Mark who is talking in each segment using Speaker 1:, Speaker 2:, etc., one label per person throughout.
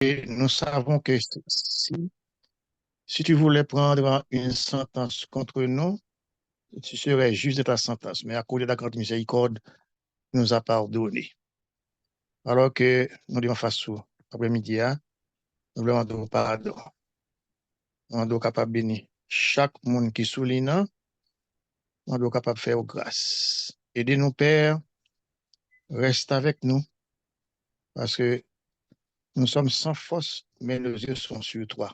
Speaker 1: nous savons que si tu voulais prendre une sentence contre nous, tu serais juste de ta sentence. Mais à cause de la grande miséricorde, il nous a pardonné. Alors que nous devons faire ça après-midi, hein, nous voulons demander pardon. Nous sommes capables de bénir chaque monde qui souligne, nous sommes capables de faire grâce. Aidez-nous, Père, reste avec nous, parce que nous sommes sans force, mais nos yeux sont sur toi.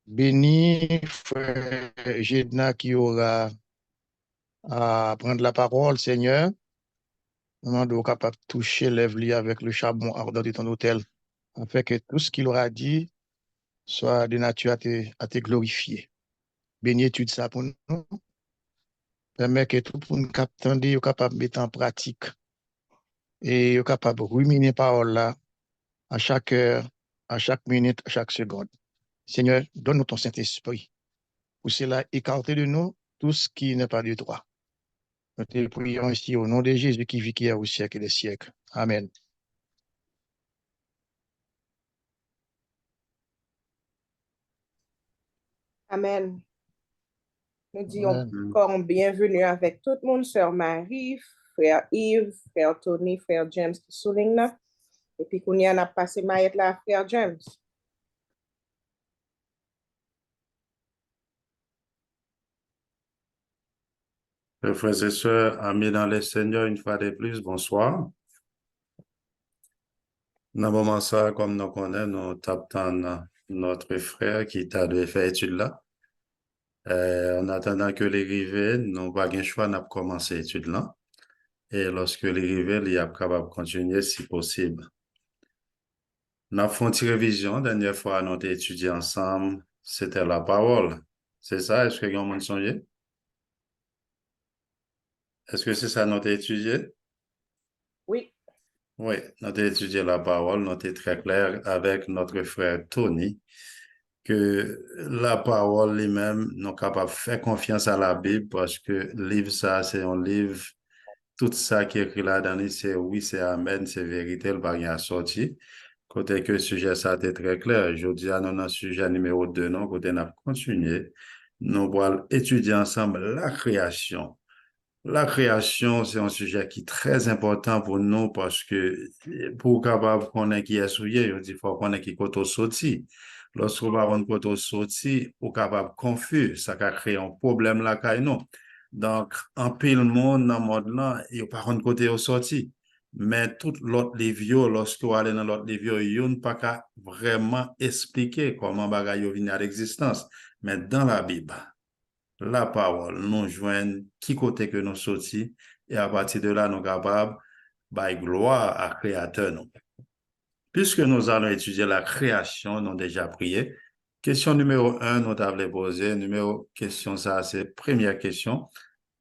Speaker 1: Bénis frère Jedna qui aura à prendre la parole, Seigneur. Nous sommes capables de toucher l'œuvre avec le charbon ardent de ton autel, afin que tout ce qu'il aura dit soit de nature à te glorifier. Bénis étude ça pour nous. Permet que tout le monde soit capable de mettre en pratique et soit capable de ruminer parole là à chaque heure, à chaque minute, à chaque seconde. Seigneur, donne-nous ton Saint-Esprit pour cela écarter de nous tout ce qui n'est pas de toi. Nous te prions ici au nom de Jésus qui vit, qui est au siècle des siècles. Amen.
Speaker 2: Amen. Nous disons
Speaker 1: Amen.
Speaker 2: encore bienvenue avec tout le monde, sœur Marie, frère Yves, frère Tony, frère James qui souligne là. Et puis qu'on y en a passé maillette là, frère James.
Speaker 3: Frères et sœurs, amis dans le Seigneur, une fois de plus, bonsoir. Dans le moment ça, comme nous connaissons, nous tapons notre frère qui t'a de faire étude là. En attendant que les rivets, nous n'avons pas le choix, nous commencer l'étude là. Et lorsque les rivets, il est capable de continuer si possible. Nous avons fait une révision, la dernière fois, nous avons étudié ensemble, c'était la parole. C'est ça, est-ce que vous avez songé? Est-ce que c'est ça nous avons étudié?
Speaker 2: Oui.
Speaker 3: Oui, nous avons étudié la parole, nous avons très clair avec notre frère Tony que la parole lui-même, nous sommes capables de faire confiance à la Bible parce que le livre, ça, c'est un livre, tout ça qui est écrit là-dedans, c'est oui, c'est amen, c'est vérité, le bagage a sorti. Côté que le sujet, ça, était très clair. Je dis à nous, dans le sujet numéro 2, non, côté n'a continué, nous allons étudier ensemble la création. La création, c'est un sujet qui est très important pour nous parce que pour capable connaître qui est souillé, il faut connaître qui est sorti. Lorsqu'on va rendre côté sorti, on est capable confus, ça va créer un problème là quand nous. Donc, en pile monde dans le monde là, il n'y a pas rendre côté au sorti. Mais tout l'autre livre, lorsqu'on allez dans l'autre livre, il n'y a pas qu'à vraiment expliquer comment bagaille vient à l'existence. Mais dans la Bible, la parole nous joignent qui côté que nous sortis et à partir de là nous capables by gloire à créateur nous. Puisque nous allons étudier la création, nous avons déjà prié. Question numéro 1, nous avons posé. Question ça, c'est première question.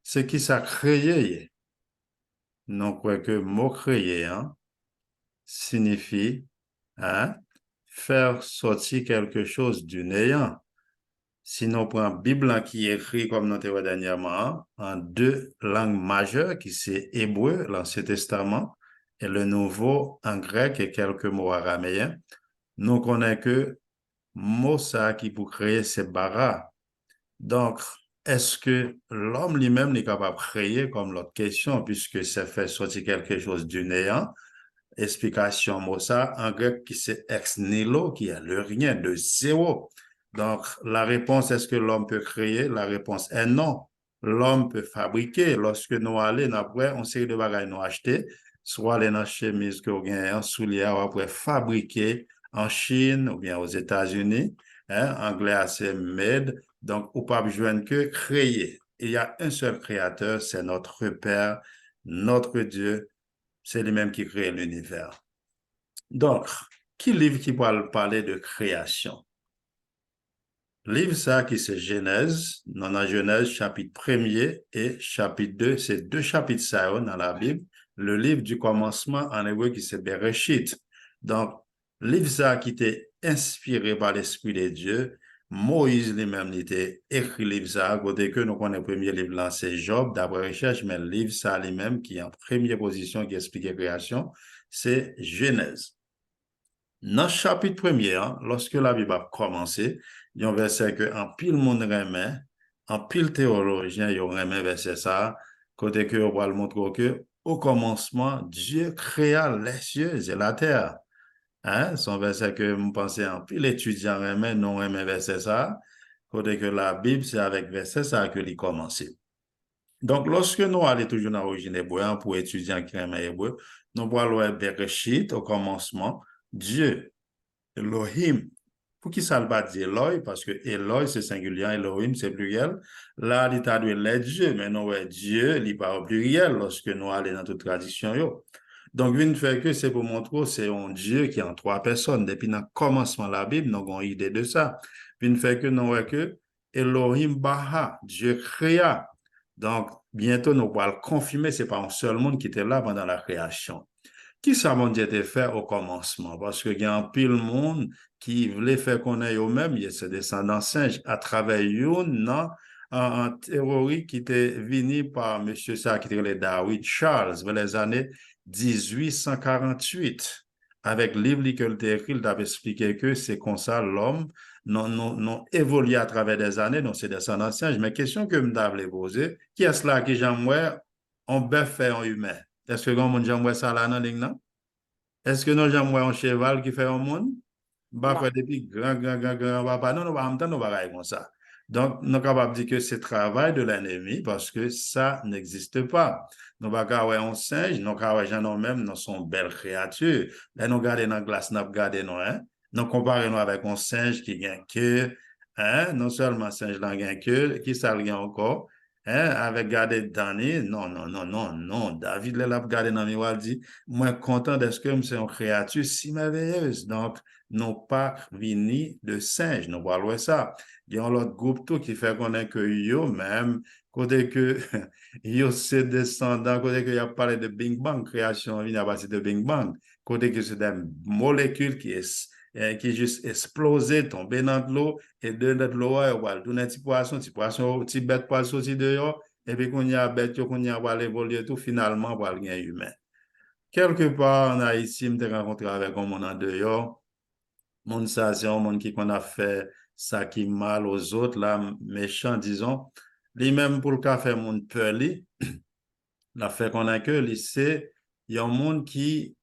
Speaker 3: C'est qui ça créé? Nous croyons que mot créé signifie faire sortir quelque chose du néant. Si nous prenons la Bible qui est écrite comme nous l'avons dernièrement, en deux langues majeures, qui c'est hébreu, l'Ancien Testament, et le Nouveau en grec et quelques mots araméens, nous connaissons que mot ça qui pour créer, c'est bara. Donc, est-ce que l'homme lui-même est capable de créer comme l'autre question, puisque c'est fait sortir quelque chose du néant? Explication mot ça, en grec qui c'est ex nihilo, qui est le rien, de zéro. Donc, la réponse, est-ce que l'homme peut créer? La réponse est non. L'homme peut fabriquer. Lorsque nous allons après, on sait de bagages nous acheter, soit les chemises que vous avez en soulier, ou après fabriquer en Chine ou bien aux États-Unis. Anglais, c'est made. Donc, on peut pas besoin que créer. Il y a un seul créateur, c'est notre Père, notre Dieu. C'est lui-même qui crée l'univers. Donc, qui livre qui parle parler de création? Livre ça qui c'est Genèse, dans la Genèse chapitre 1er et chapitre 2, c'est deux chapitres ça dans la Bible. Le livre du commencement en hébreu qui c'est Bereshit. Donc, livre ça qui était inspiré par l'Esprit de Dieu. Moïse lui-même était écrit livre ça, à côté que nous connaissons le premier livre là, c'est Job, d'après recherche, mais le livre ça lui-même qui est en première position qui explique la création, c'est Genèse. Dans le chapitre premier, hein, lorsque la Bible a commencé, il y a un verset que en pile monde remet, en pile théologien, il y a un verset ça, côté que on va le montrer que au commencement, Dieu créa les cieux et la terre. Hein? Son verset que je pensais en pile étudiant remet, non remet verset ça, côté que la Bible, c'est avec verset ça que il commencé. Donc, lorsque nous allons toujours dans l'origine hébreu, hein, pour étudier qui remet hébreu, nous voyons le Bereshit au commencement, Dieu. Elohim. Pour qui ça ne va dire Eloi? Parce que Eloi, c'est singulier, Elohim, c'est pluriel. Là, il traduit les dieux, mais non, ouais, Dieu, il parle au pluriel lorsque nous allons dans toute tradition. Yo. Donc, une fait que c'est pour montrer que c'est un Dieu qui est en trois personnes. Depuis le commencement de la Bible, nous avons une idée de ça. Une fait que nous voyons que Elohim Baha, Dieu créa. Donc, bientôt, nous allons le confirmer, ce n'est pas un seul monde qui était là pendant la création. Qui ça mon Dieu te fait au commencement? Parce qu'il y a un pile monde qui voulait faire connaître eux-mêmes, il y a ces descendants singes à travers en théorie qui était venu par M. ça qui était le David Charles dans les années 1848. Avec le livre qu'il a écrit, il avait expliqué que c'est comme ça l'homme non évolué à travers des années, donc c'est descendants singes. Mais question que je me poser, qui est-ce là qui j'aimerais on bœuf fait un humain? Est-ce que vous avez ça là dans ligne, non? Est-ce que nous avons un cheval qui fait un monde? Bah,
Speaker 2: Non.
Speaker 3: depuis grand, papa, non, en même temps, nous va comme ça. Donc, nous sommes capables de dire que c'est le travail de l'ennemi parce que ça n'existe pas. Nous ne pouvons pas un singe, nous avons même, nous sommes belles créatures. Là, nous regardons dans la glace, nous regardons, nous, hein? Nous comparons avec un singe qui gagne que, hein? Non seulement un singe qui gagne que, qui ça gagne encore? Hein, avec garder Danny, non. David l'a regardé dans le miroir, dit, moi, content d'être que c'est une créature si merveilleuse. Donc, non pas vini de singe, nous voyons ça. Il y a un autre groupe tout qui fait connaître que yo, même, côté que yo, c'est descendant, côté que y a parlé de Big Bang, création, il y a parlé de Big Bang, côté que c'est des molécules qui juste explosé, tombé dans l'eau, et de l'eau, voilà, tout un petit poisson, bête poisson aussi dehors, et puis qu'on y a bête, qu'on y a évolué tout, finalement, voilà, il y a humain. Quelque part en Haïti, je me rencontré avec un monde en dehors, monde ça, c'est un monde qui qu'on a fait ça qui mal aux autres, là, méchant, disons. Lui-même, pour le café, monde peur, la fait qu'on a que, c'est, il y a un monde qui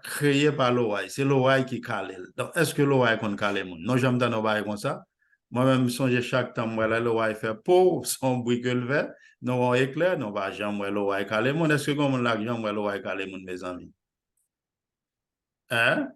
Speaker 3: créé par l'OI. C'est l'OI qui cale. Donc, est-ce que l'OI qu'on cale le monde? Non, j'aime dans nos bails comme ça. Moi-même, songe chaque temps, moi, là, l'OI fait pour son bruit que le fait. Nous, on éclaire, nous, va jamais l'OI cale le monde. Est-ce que comme là, jamais l'OI cale le monde, mes amis? Hein?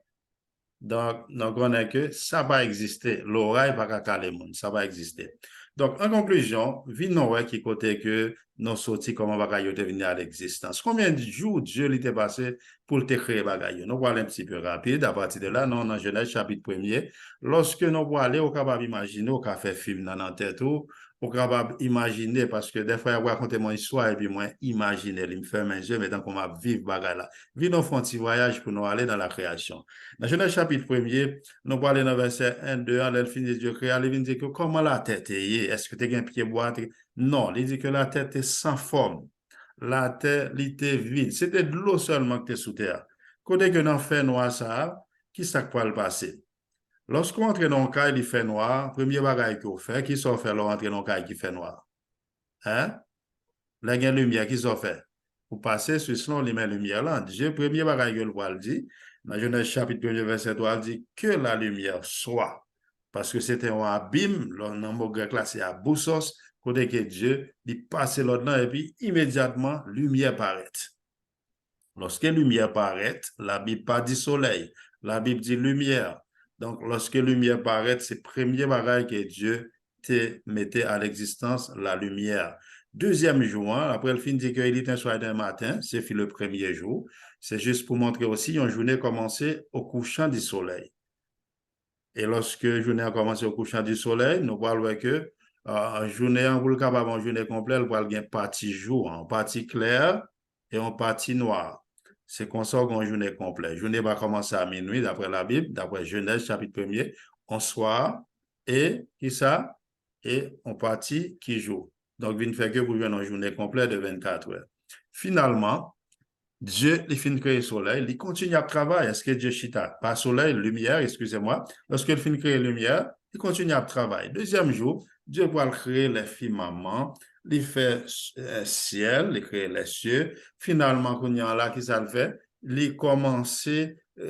Speaker 3: Donc, on connaît que ça va exister. L'oreille va caler le monde. Ça va exister. Donc, en conclusion, vino qui côté que nous sortis comment bagaille devenir à l'existence. Combien de jours Dieu l'était passé pour te créer bagaille? Nous voyons un petit peu rapide. À partir de là, nous, dans Genèse chapitre 1er, lorsque nous voyons aller, on est capable d'imaginer, on peut faire film dans notre tête, on est capable d'imaginer, parce que des fois, je raconte mon histoire et puis moi, imaginer, il me fait mes yeux, mais tant qu'on va vivre bagaille là. Vino font un petit voyage pour nous aller dans la création. Dans Genèse chapitre 1er, nous parlons dans verset 1, 2, elle finit Dieu créa, il dit que comment la tête est, est-ce que tu as un pied boîte? Non, il dit que la tête est sans forme. La terre, elle était vide. C'était de l'eau seulement qui était sous terre. Côté que dans fait noir ça, qui ça peut le passer? Lorsqu'on entre dans le cas, il fait noir, premier bagage qu'on fait, qui s'en fait rentrer dans le cas qui fait noir? Hein? Là, il y a une lumière qui s'en fait. Pour passer sur ce nom, il met lumière là. Dieu, premier bagage que le voit, dit, dans Genèse chapitre 1, verset 3, il dit que la lumière soit. Parce que c'était un abîme, le nom grec là, c'est aboussos, côté que Dieu, il passe là-dedans et puis immédiatement, lumière paraît. Lorsque lumière paraît, la Bible pas dit soleil, la Bible dit lumière. Donc, lorsque lumière paraît, c'est le premier bagage que Dieu te mettait à l'existence, la lumière. Deuxième jour, hein, après le fin dit qu'il était un soir d'un matin, c'est le premier jour. C'est juste pour montrer aussi une journée commençait au couchant du soleil. Et lorsque la journée a commencé au couchant du soleil, nous voyons que journée, on peut capable en journée complète, on va une partie jour, en partie claire et en partie noire. C'est comme ça qu'on journée complète. La journée va commencer à minuit, d'après la Bible, d'après Genèse, chapitre 1er, en soir, et qui ça? Et en partie qui joue. Donc, il ne fait que pour une journée complète de 24 heures. Finalement, Dieu, il finit de créer le soleil, il continue à travailler. Est-ce que Dieu chita? Pas soleil, lumière, excusez-moi. Lorsqu'il finit de créer la lumière, il continue à travailler. Deuxième jour, Dieu va créer les firmaments, il fait ciel, il crée les cieux. Finalement, quand il y a là, qui ça le fait? Il commence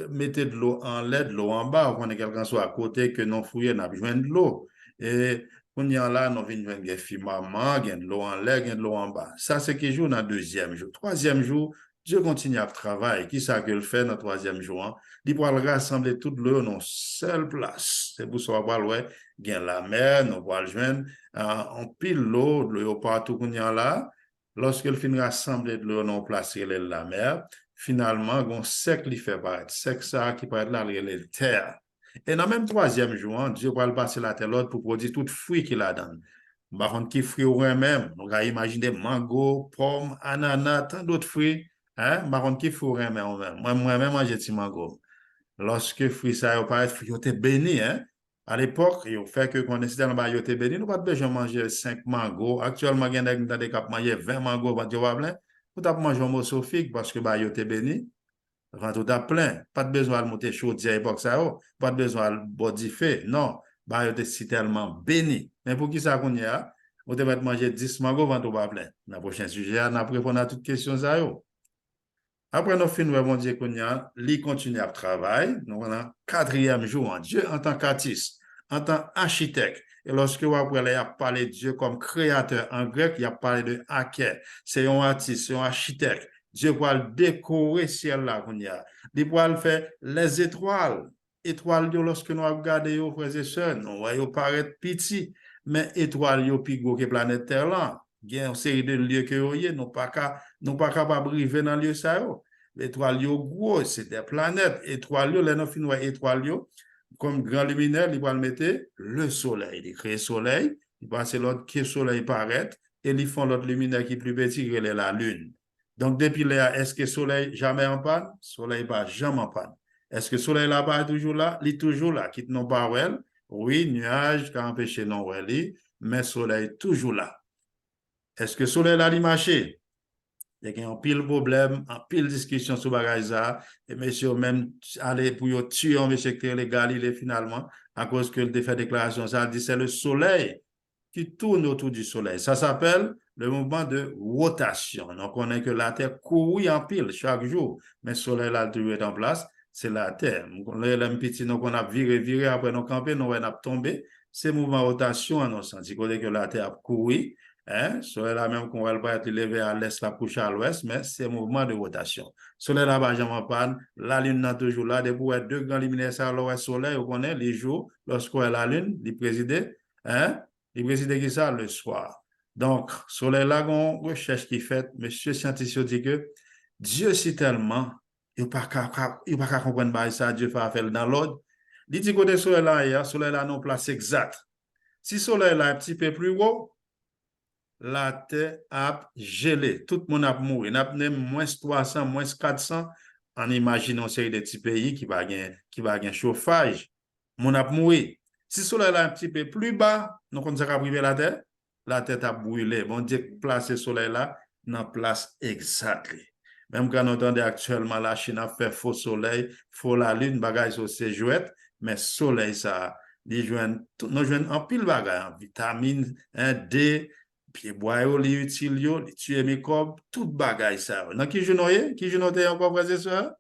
Speaker 3: mettre de l'eau en l'air, de l'eau en bas. Quand quelqu'un soit à côté, que non fouillé, n'a besoin de l'eau. Et quand il y a là, nous venons de firmament, il y a de l'eau en l'air, il y a de l'eau en bas. Ça, c'est qui joue dans le deuxième jour. Troisième jour, Dieu continue à travailler. Qui ça qu'il fait dans le troisième jour? Hein? Il va rassembler toute l'eau dans une seule place. C'est pour ça qu'on va voir, il y a la mer, nous va le joindre. On pile l'eau partout qu'on y a là. Lorsqu'il finit rassembler de l'eau dans une place, il est la mer. Finalement, on sec qui fait paraître. Sec ça qui paraît là, il est la terre. Et dans le même troisième jour, hein, Dieu va le passer la terre l'autre pour produire tout fruit qu'il a donné. Par contre, qui fruit ou même, on va imaginer mango, pomme, ananas, tant d'autres fruits. Hein? Par contre, qui fruit ou même, moi-même, j'ai dit mango. Lorsque fruit ça paraît, fruit était béni, hein? À l'époque, il fait que quand on était dans le était béni, nous pas besoin de manger 5 mangos. Actuellement, il y a des cap manger 20 mangos, vous avez manger un morceau figue parce que bah, était béni. Quand tout a plein, pas de besoin de monter chaud à l'époque ça, pas de besoin de bodifier. Non, bah, il était tellement béni. Mais pour qui ça qu'on y a? On devait manger 10 mangos avant tout pas plein. Dans le prochain sujet, on a répondre à toutes questions ça. Après, nous finissons, bon Dieu, qu'on y a, il continue à travailler. Nous avons quatrième jour, en Dieu en tant qu'artiste, en tant qu'architecte. Et lorsque vous après, il a parlé de Dieu comme créateur en grec, il a parlé de hacker. C'est un artiste, c'est un architecte. Dieu va le décorer ciel là qu'on y a. Il va le faire les étoiles. Étoiles, lorsque nous regardons, frères et sœurs, nous voyons paraître petit, mais étoiles, yo plus gros que planète Terre là. Il y a une série de lieux que vous voyez, nous pas capables de vivre dans lieu ça. L'étoile yo gros, c'est des planètes. Étoile yo, les non finnois étoile yo, comme grand luminaire, il va le mettre le soleil. Il crée le soleil, il passe l'autre qui le soleil paraît, et ils font l'autre luminaire qui est plus petit, qui est la lune. Donc, depuis là, est-ce que le soleil jamais en panne? Le soleil pas jamais en panne. Est-ce que le soleil là-bas est toujours là? Il est toujours là, quitte non pas well. Oui, nuage, qui empêche non well, mais le soleil est toujours là. Est-ce que le soleil là, il marche? Il y a un pile problème, un pile discussion sur bagage ça, et monsieur même aller pour tuer un monsieur qui est Galilée finalement, à cause que il fait déclaration, ça dit c'est le soleil qui tourne autour du soleil. Ça s'appelle le mouvement de rotation. Donc, on est que la Terre court en pile chaque jour, mais le soleil là toujours est en place, c'est la Terre. Les petits, donc on a viré, après nous camper, nous on a tombé. C'est mouvement de rotation, on a senti que la Terre a couru. Hein? Soleil là même qu'on va pas être levé à l'est, la couche à l'ouest, mais c'est un mouvement de rotation. Soleil là-bas, j'en panne, la lune est toujours là, depuis deux grands luminaires à l'ouest soleil, on connaît les jours, lorsqu'on est la lune, il préside, hein? Il préside qui ça le soir. Donc, soleil là, on recherche qui fait, monsieur scientifique dit que Dieu c'est tellement, il ne pas comprendre ça, Dieu fait faire dans l'ordre. Il dit côté soleil là, non place exacte. Si soleil là est un petit peu plus haut, la terre a gelé. Tout le monde a mouru. Il a moins 300, moins 400 en imaginant une série de petits pays qui va gagner chauffage. Mon a mouru. Si le soleil est un petit peu plus bas, nous connaissons priver la terre a brûlé. Bon Dieu, place le soleil là dans la place exacte. Même quand on entend actuellement la Chine a fait faux soleil, faux la lune, bagage sur ses jouettes, mais soleil ça, nous jouons en pile bagage, vitamine D, puis bois yo li utile yo, li tue microbe, tout bagay ça. Dans qui jounoye? Qui jounoye encore frères et sœurs?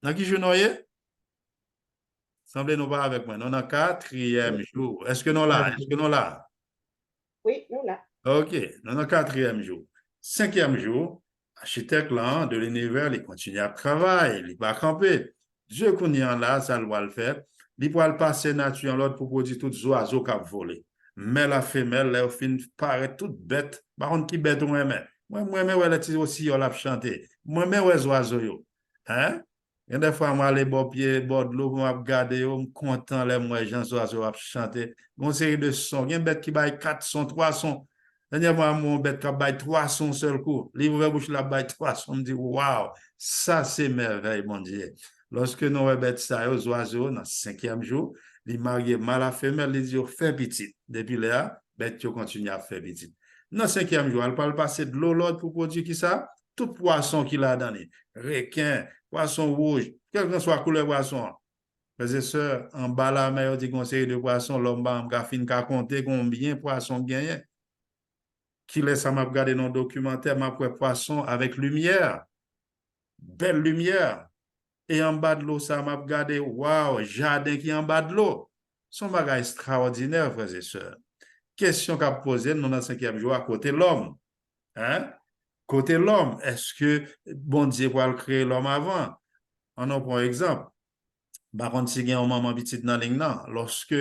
Speaker 3: Dans qui jounoye? Semblez nous pas avec moi. Nous dans quatrième jour. Est-ce que nous là? Est-ce que nous là?
Speaker 2: Oui, nous là.
Speaker 3: OK, nous dans quatrième jour. Cinquième jour, architecte là de l'univers, il continue à travailler, il va camper. Dieu qu'on y en là, ça va le faire. Il va le passer nature en l'autre pour produire tous les oiseaux qui volent. Mais la femelle, là, au fin, paraît toute bête. Par contre, qui bête moi-même? Moi-même, ouais, aussi, on l'a chanté. Moi-même, ouais, les oiseaux, yo. Hein? Et des fois, moi, les beaux pieds, bord de l'eau, moi, regarder, je suis content, les moi, les oiseaux, ont chanté. Une série de sons. Il y a une bête qui baille 4 sons, 3 sons. Dernièrement, mon bête qui baille 3 sons seul coup. Livre bouche la baille 3 sons. Je me dis, waouh, ça, c'est merveille, mon Dieu. Lorsque nous avons bête ça, aux oiseaux, dans le cinquième jour, les mariés mal à femelle, les yeux fait petit. Depuis là, bête continue à faire petit. Dans le cinquième jour, elle parle passer de l'eau l'autre pour produire qui ça? tout poisson qu'il a donné, requin, poisson rouge, quelle que soit la couleur poisson. Frères et sœurs, en bas la mer, on dit qu'on série de poissons, l'homme a fin qu'à compter combien de poissons gagnent. Qui laisse à m'a regarder dans le documentaire, m'a pris poisson avec lumière, belle lumière. Et en bas de l'eau, ça m'a regardé, waouh, jardin qui est en bas de l'eau. Son bagage extraordinaire, frères et sœurs. Question qu'a posée, nous dans le 5e jour, à côté l'homme. Hein? Côté l'homme, est-ce que bon Dieu va créer l'homme avant? On en prend un exemple. Par contre, si il y a un maman petite dans la ligne, lorsque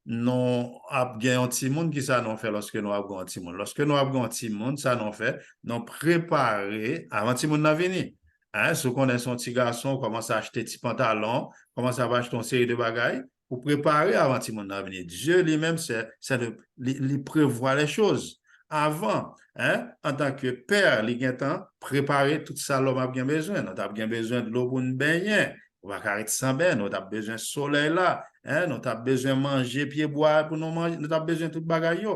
Speaker 3: nous avons un petit monde, qui ça nous fait lorsque nous avons un petit monde? Lorsque nous avons un petit monde, ça nous fait nous préparer avant petit monde à venir. Hein, ceux qui connaissent son petit garçon, commence à acheter des pantalons, commence à acheter une série de bagages pour préparer avant petit monde à venir. Dieu lui-même, il prévoit les choses avant. Hein, en tant que père, il a temps préparer tout ça, l'homme a bien besoin. On a bien besoin de l'eau pour nous baigner. On va arrêter sans bain, nous avons besoin de soleil là, hein? Nous avons besoin de manger, pied boire pour nous manger, nous avons besoin de tout bagaille.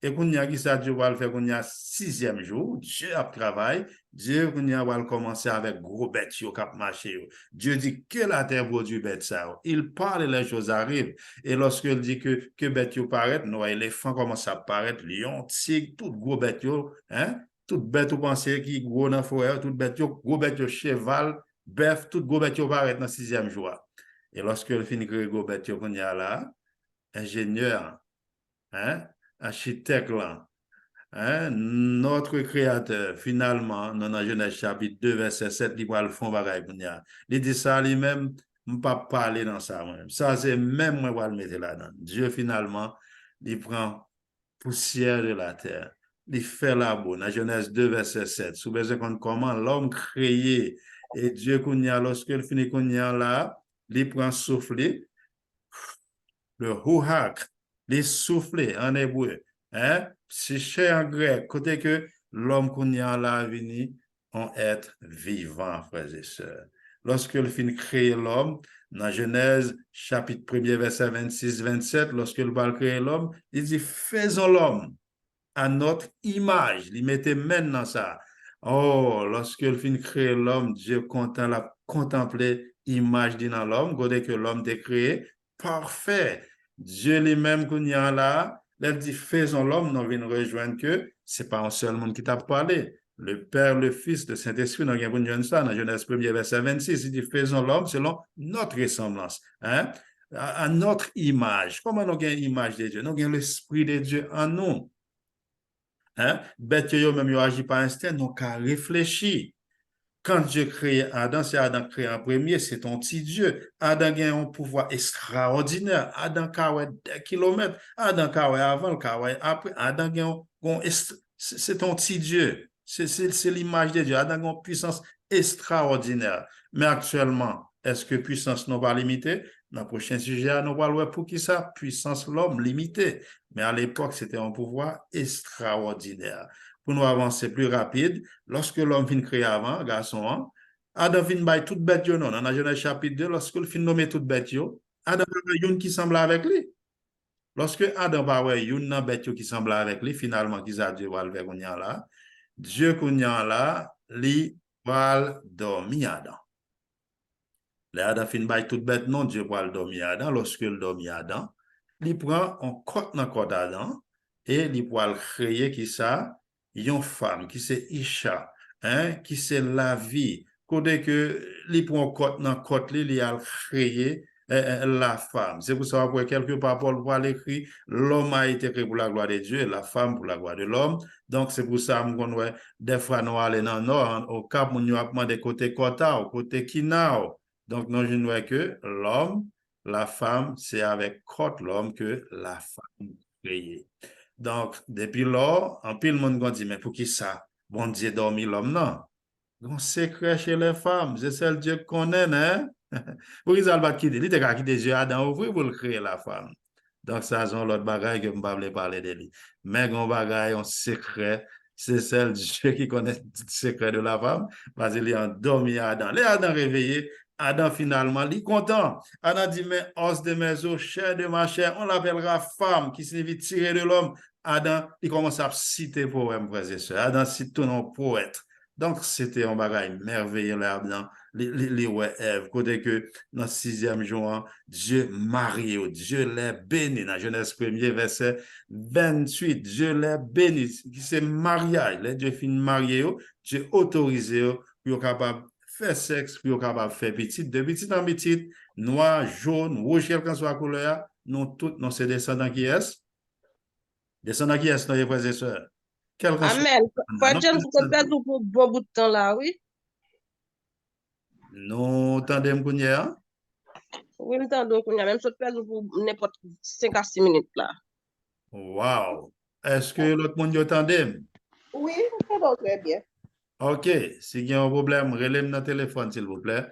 Speaker 3: Et qu'on y a qui ça, Dieu va le faire, qu'on y a 6e jour, Dieu a travaillé, Dieu qu'on y a va commencer avec gros bêtes qui a marché. Dieu dit que la terre produit bête ça. Il parle et les choses arrivent. Et lorsqu'il dit que bêtes paraît, nous, éléphants commencent à apparaître, lion, tigre, tout gros bêtes, hein? Tout bête ou penser qui gros dans la forêt, tout bête, gros bête, cheval, bref, tout gros bête paraît dans le 6e jour. Et lorsque le finit que gros bête qu'on y a là, ingénieur, hein, architecte là, hein, notre créateur, finalement, dans Genèse chapitre 2, verset 7, il va le fond bagaille qu'on y a. Il dit ça lui-même, je ne peux pas parler dans ça moi-même. Ça, c'est même moi qui vais le mettre là-dedans. Dieu, finalement, il prend poussière de la terre. Il fait la boue. Dans Genèse 2, verset 7. Sous besoin qu'on comment l'homme créé. Et Dieu, lorsqu'il finit qu'on y a là, il prend souffler, le huhak, il souffler en hébreu. Hein? C'est cher en grec, côté que l'homme qu'on y a là venu en être vivant, frères et sœurs. Lorsqu'il finit créer l'homme, dans Genèse chapitre 1er, verset 26-27, lorsqu'il va créer l'homme, il dit, faisons l'homme à notre image. Il mettait maintenant ça. Oh, lorsqu'il finit créer l'homme, Dieu content la contempler image dans l'homme, côté que l'homme est créé, parfait. Dieu lui-même qu'on y a là, il dit faisons l'homme, nous venons rejoindre que c'est pas un seul monde qui t'a parlé. Le Père, le Fils, le Saint-Esprit, nous avons ça dans Genèse 1er, verset 26, il dit faisons l'homme selon notre ressemblance, hein? À notre image. Comment nous avons l'image de Dieu? Nous avons l'Esprit de Dieu en nous. Hein? Bête yo même yo agi par instinct, nous qu'à réfléchir. Quand Dieu crée Adam, c'est Adam créé en premier, c'est ton petit Dieu. Adam a un pouvoir extraordinaire. Adam a des kilomètres. Adam a avant, le après. Adam c'est ton petit Dieu. C'est l'image de Dieu. Adam a une puissance extraordinaire. Mais actuellement, est-ce que puissance n'est pas limitée? Dans le prochain sujet, nous allons voir pour qui ça, puissance l'homme limitée. Mais à l'époque, c'était un pouvoir extraordinaire. Pour nous avancer plus rapide, lorsque l'homme vient créer avant, garçon, Adam vient bailler toute bête, non, dans la Genèse chapitre 2, lorsque le fin nommé toute bête, Adam a une qui semble avec lui. Lorsque Adam va une bête qui semble avec lui, finalement, qui a Dieu va le faire là, Dieu qu'on là, lui va dormir Adam. Adam fin bailler toute bête, non, Dieu va dormir Adam. Lorsque il dormit Adam, il prend un côte dans côte Adam et il va créer qui ça? Une femme qui c'est Isha, hein, qui c'est la vie. Côté que li prend côte dans côte li a créé la femme. C'est pour ça que quelque part Paul voit l'écrit l'homme a été créé pour la gloire de Dieu et la femme pour la gloire de l'homme. Donc c'est pour ça qu'on voit des fois nous aller dans le nord au Cap on nous a demandé côté Kota au côté Kinao. Donc nous je vois que l'homme, la femme, c'est avec côte l'homme que la femme créée. Donc, depuis là, en pile, le monde dit, mais pour qui ça? Bon Dieu dormi l'homme, non? Donc, secret chez les femmes, c'est celle Dieu connaît, hein? Pour qu'ils aient quitté, il était quitté Dieu Adam ouvrir pour créer la femme. Donc, ça, c'est l'autre bagaille que je ne vais pas parler de lui. Mais, un bagaille, un secret, c'est celle Dieu qui connaît le secret de la femme, parce qu'il est endormi Adam. Les Adam réveillé, Adam finalement, il est content. Adam dit, mais os de mes os, chair de ma chair, on l'appellera femme, qui signifie tirer de l'homme. Adam, il commence à citer poème, frères et sœurs. Adam cite tout nom poète. Donc, c'était un bagage merveilleux là-dedans. Les ouais, Ève, côté que dans le 6e jour, Dieu marié, Dieu les béni. Dans Genèse 1er, verset 28, Dieu les béni. C'est mariage. Les Dieu fin marié, Dieu autorisé pour capable faire sexe, pour capable faire petit, de petit en petit, noir, jaune, rouge, quelle que soit la couleur, nous tous, nous c'est descendants qui est. Descendants qui est, nos frères et sœurs. Quel que soit.
Speaker 4: Amen. Frère
Speaker 3: Nous,
Speaker 4: James, vous êtes perdu pour un bon bout de temps là, oui?
Speaker 3: nous entendons qu'on y a.
Speaker 4: Oui, nous t'entendons qu'on y a même si perdu pour n'importe 5 à 6 minutes là.
Speaker 3: Wow. Est-ce que l'autre monde y entendait?
Speaker 2: Oui, ça va très bien.
Speaker 3: OK. S'il y a un problème, relève notre téléphone, s'il vous plaît,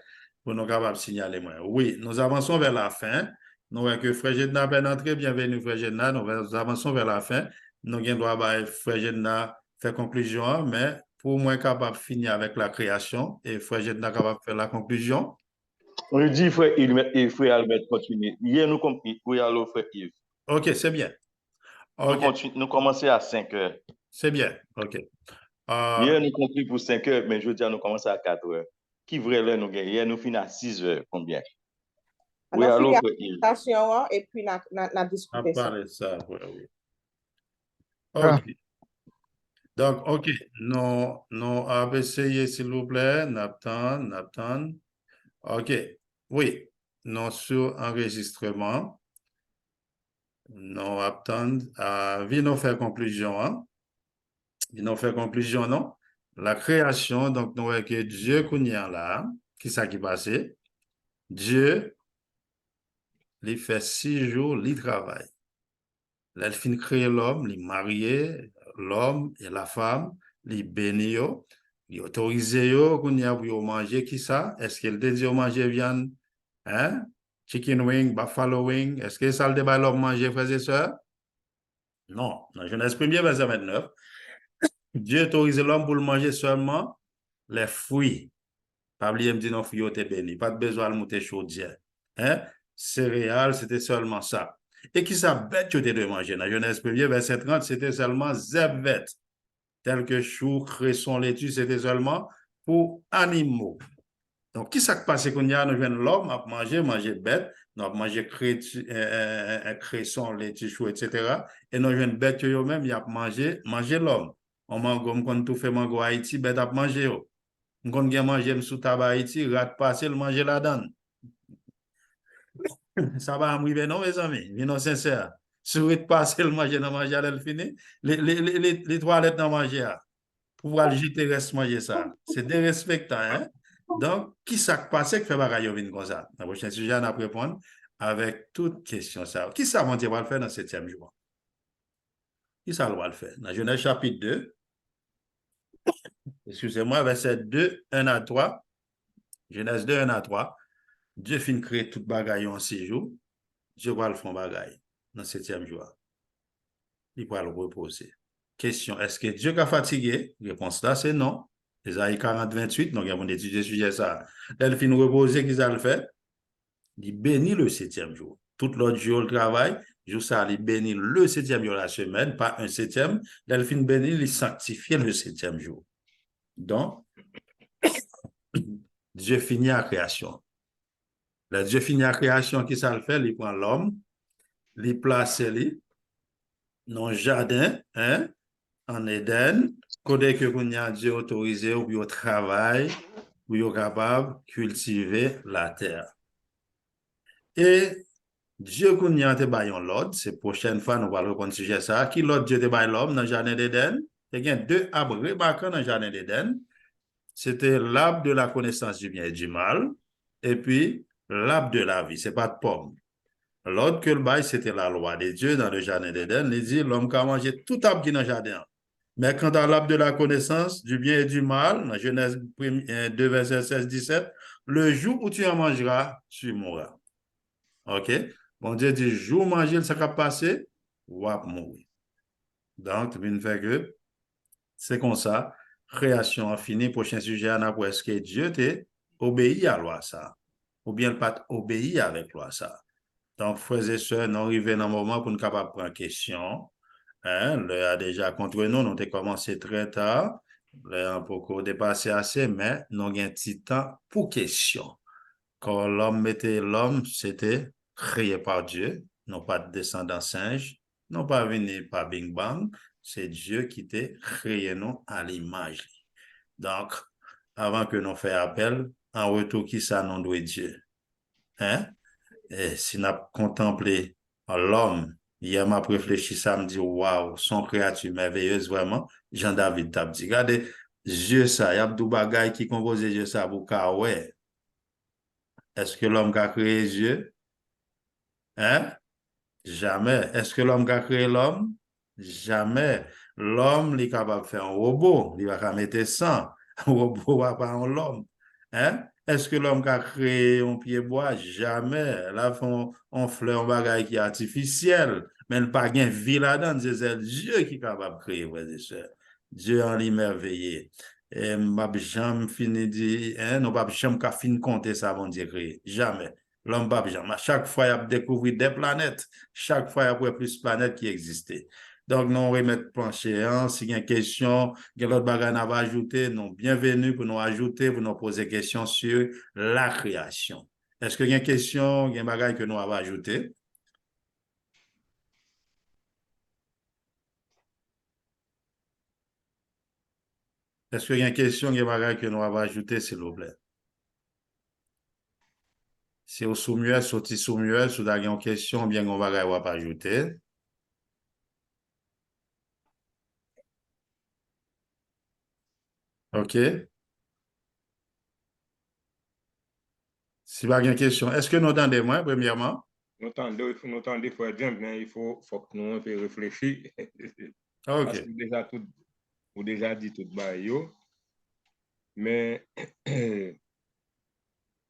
Speaker 3: pour nous capables de signaler moi. Oui, nous avançons vers la fin. Nous voyons que Frère Gedna est entré. Bienvenue, Frère Gedna. Nous avançons vers la fin. Nous avons Frère Gedna faire conclusion, mais pour moi, capable de finir avec la création et Frère Gedna capable de faire la conclusion.
Speaker 5: On lui dit, frère Yves et frère Albert, continue. Hier, nous compris. Oui, allô, frère Yves.
Speaker 3: OK, c'est bien. OK,
Speaker 5: Nous commençons à 5 heures.
Speaker 3: c'est bien. OK.
Speaker 5: Hier, nous compris pour 5 heures, mais je veux dire, nous commençons à 4 heures. Qui vrai là, nous gagnons? Hier, nous finissons à 6 heures. Combien? Oui,
Speaker 2: Alors,
Speaker 5: allô,
Speaker 2: il y a
Speaker 5: frère Yves.
Speaker 2: la présentation et puis la
Speaker 3: On
Speaker 2: discuter ça.
Speaker 3: parle de ça, oui.
Speaker 1: Ah.
Speaker 3: OK. Donc, OK. Nous avons essayé, s'il vous plaît. Naptan. OK. Oui. Nous sur enregistrement. Nous attendons. Venons faire conclusion. Hein? Venons faire conclusion, non? La création, donc, nous voyons que Dieu qu'on y a là, qui ça qui passé? Dieu, il fait 6 jours, il travaille. Là, il finit créer l'homme, il marié, l'homme et la femme, il bénit, il autorise qu'on y a pour manger qui ça? Est-ce qu'il te dit manger viande? Hein? Chicken wing, buffalo wing, est-ce que ça le débat l'homme manger, frères et sœurs? Non. Dans Genèse 1er, verset 29, Dieu autorise l'homme pour le manger seulement les fruits. Pas oublier me dire non, fruits étaient bénis. Pas de besoin de monter chaudière. Hein? Céréales, c'était seulement ça. Et qui ça bête que de manger? Dans Genèse 1er, verset 30, c'était seulement zebvet. Tel que chou, cresson, laitue, c'était seulement pour animaux. Donc, qui ça passe qu'on y a, nous venons l'homme à manger bête, nous avons mangé cresson, laitue, chou, etc. Et nous venons bête eux-mêmes, ils ont manger l'homme. On mange comme quand tout fait mango Haïti, bête à manger. On a mangé sous tabac Haïti, rat passé, le manger la donne. Ça va arriver, non, mes amis? Venons sincères. Si vous êtes passé le manger dans manger, elle finit. Les toilettes dans manger, pour aller jeter reste manger ça. C'est dérespectant, hein? Donc, qui ça passe qui fait bagaille venir comme ça? Dans le prochain sujet, on va répondre avec toute question ça. Qui ça va le faire dans le 7e jour? Qui ça va le faire? Dans Genèse chapitre 2, excusez-moi, verset 2, 1 à 3. Genèse 2, 1 à 3. Dieu finit créer toute bagaille en 6 jours. Dieu va le faire bagaille dans le 7e jour. Il va le reposer. Question, est-ce que Dieu a fatigué? Réponse là, c'est non. Ésaïe 40, 28, donc on a étudié le sujet ça. Elle finit reposer, qu'est-ce qu'elle fait? Il bénit le 7e jour. Tout l'autre jour, le travail, jour ça, il bénit le 7e jour de la semaine, pas un 7e. Elle finit bénir, il sanctifie le 7e jour. Donc, Dieu finit la création. Le Dieu finit la création, qui ça le fait? Il prend l'homme, il place lui dans le jardin, hein, en Éden, côté que qu'on a Dieu autorisé ou au travail, ou au capable de cultiver la terre. Et Dieu qu'on y a te baillon l'ordre, c'est prochaine fois nous allons répondre sujet ça. Qui l'autre Dieu te baille l'homme dans le jardin d'Éden? Il y a 2 arbres remarquants dans le jardin d'Éden. C'était l'arbre de la connaissance du bien et du mal, et puis l'arbre de la vie, c'est pas de pomme. L'autre que le bail, c'était la loi de Dieu dans le jardin d'Éden. Il dit, l'homme qui a mangé tout arbre qui est dans le jardin. Mais quant à l'arbre de la connaissance du bien et du mal, dans Genèse 2, verset 16-17, le jour où tu en mangeras, tu mourras. OK? Bon Dieu dit, jour manger, ça va passer, ou va mourir. Donc, il fait que c'est comme ça. Création a fini. Prochain sujet, on a est-ce que Dieu t'a obéi à la loi ça? Ou bien il pas obéi avec la loi ça? Donc, frères et sœurs, nous arrivons dans un moment pour nous capables de prendre question. Hein, l'heure a déjà contre nous, nous avons commencé très tard. Là, on peut dépasser assez, mais nous avons un petit temps pour question. Quand l'homme mettait l'homme, c'était créé par Dieu, non pas de descendants singes, non pas venu par Bing Bang, c'est Dieu qui t'a créé nous à l'image. Donc, avant que nous fassions appel, en retour, qui ça nous doit Dieu? Hein? Et si nous contemplé l'homme, hier m'a réfléchi, ça me dit, waouh, son créature merveilleuse, vraiment. Jean-David t'a dit, regardez, Dieu ça, il y a des bagailles qui composent Dieu ça pour qu'à ouais. Est-ce que l'homme qui a créé Dieu? Hein? Jamais. Est-ce que l'homme qui a créé l'homme? Jamais. L'homme, il est capable de faire un robot. Il va mettre 100. Un robot va pas en l'homme. Hein? Est-ce que l'homme qui a créé un pied-bois? Jamais. Là, on fleur, un bagage qui est artificiel. Mais il n'y a pas de vie là-dedans. C'est Dieu qui est capable de créer, frères et sœurs. Dieu en l'émerveillé. Et m'a jamais fini de hein, nous pas jamais qu'à fin compter ça, bon Dieu créé. Jamais. L'homme pas jamais. À chaque fois, il a découvert des planètes. Chaque fois, il y a plus de planètes qui existaient. Donc, nous remettons plancher. Hein. Si il y a une question, il y a l'autre bagage à ajouter, nous bienvenue pour nous ajouter, pour nous poser des questions sur la création. Est-ce qu'il y a une question, il y a un bagage que nous avons ajouté? Est-ce qu'il y a une question, il y a un bagage que nous avons ajouté, s'il vous plaît? Si vous soumiez, sorti soumiez, si vous avez une question, bien on va ajouter. OK. Si vous avez une question, est-ce que nous entendez moi, premièrement?
Speaker 6: Nous entendons, frère James, mais il faut que nous un peu réfléchir. Parce
Speaker 3: OK.
Speaker 6: que vous déjà dit tout bas, mais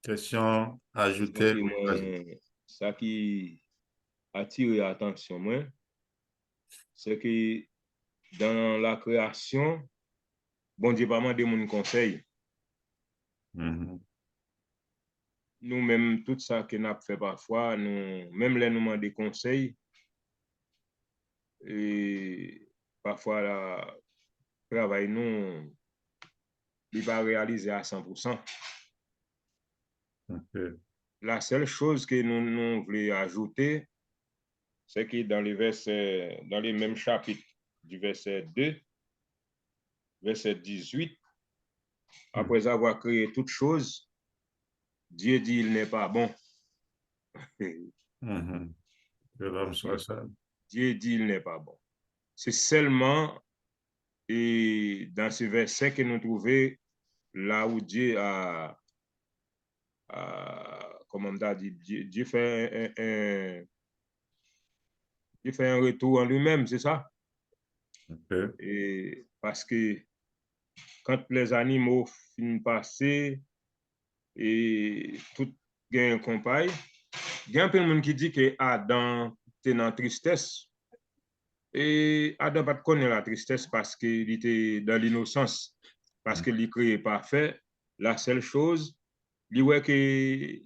Speaker 3: Question ajoutée.
Speaker 6: ça qui attire l'attention, moi, c'est que dans la création, bon Dieu, pas mal de mon conseil. Nous-mêmes, tout ça que nous avons fait parfois, même les nous demandons des conseils, et parfois, le travail, nous, il pas réalisé à 100%.
Speaker 3: Okay.
Speaker 6: La seule chose que nous voulons ajouter, c'est que dans les mêmes chapitres du verset 2, verset 18, après avoir créé toutes choses, Dieu dit il n'est pas bon. Dieu dit il n'est pas bon. C'est seulement dans ce verset que nous trouvons là où Dieu comment on a dit, Dieu fait un retour en lui-même, c'est ça?
Speaker 3: Okay.
Speaker 6: Et parce que quand les animaux finissent passer et tout gagne compagne, il y a un peu de monde qui dit que Adam était dans la tristesse. Et Adam ne connaît pas la tristesse parce qu'il était dans l'innocence, parce qu'il est créé parfait. La seule chose, il voit qu'il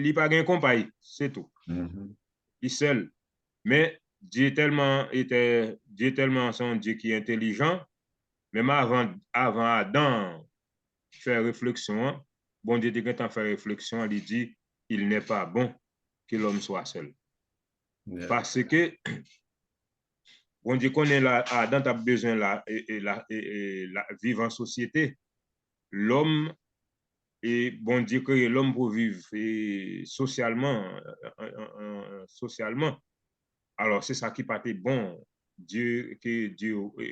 Speaker 6: n'a pas de compagne, c'est tout. Il est seul. Mais Dieu est tellement son Dieu qui est intelligent, même avant Adam faire réflexion, bon Dieu était quand faire réflexion, il dit il n'est pas bon que l'homme soit seul. Yeah. Parce que bon Dieu connaît Adam a besoin la vivre en société. L'homme et bon Dieu crée l'homme pour vivre socialement. Alors c'est ça qui partait bon. Dieu